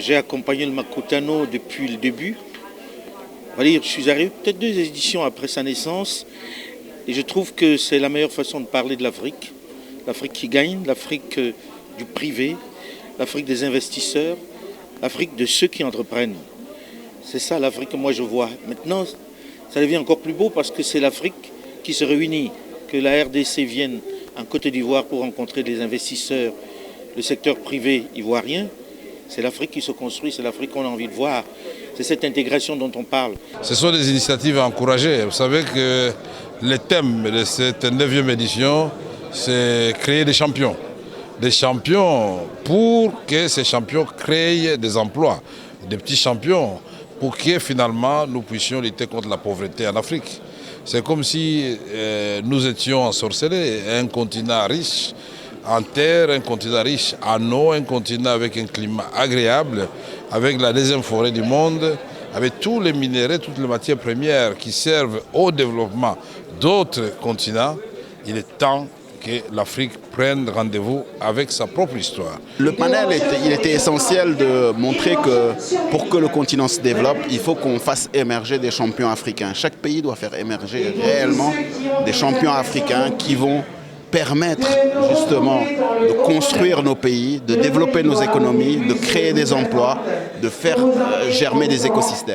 J'ai accompagné le Makutano depuis le début. On va dire, je suis arrivé peut-être 2 éditions après sa naissance et je trouve que c'est la meilleure façon de parler de l'Afrique. L'Afrique qui gagne, l'Afrique du privé, l'Afrique des investisseurs, l'Afrique de ceux qui entreprennent. C'est ça l'Afrique que moi je vois. Maintenant, ça devient encore plus beau parce que c'est l'Afrique qui se réunit, que la RDC vienne en Côte d'Ivoire pour rencontrer des investisseurs, le secteur privé ivoirien. C'est l'Afrique qui se construit, c'est l'Afrique qu'on a envie de voir. C'est cette intégration dont on parle. Ce sont des initiatives à encourager. Vous savez que le thème de cette 9e édition, c'est créer des champions. Des champions pour que ces champions créent des emplois. Des petits champions pour que finalement nous puissions lutter contre la pauvreté en Afrique. C'est comme si nous étions ensorcelés, un continent riche en terre, un continent riche en eau, un continent avec un climat agréable, avec la 2e forêt du monde, avec tous les minéraux, toutes les matières premières qui servent au développement d'autres continents. Il est temps que l'Afrique prenne rendez-vous avec sa propre histoire. Le panel, il était essentiel de montrer que pour que le continent se développe, il faut qu'on fasse émerger des champions africains. Chaque pays doit faire émerger réellement des champions africains qui vont permettre justement de construire nos pays, de développer nos économies, de créer des emplois, de faire germer des écosystèmes.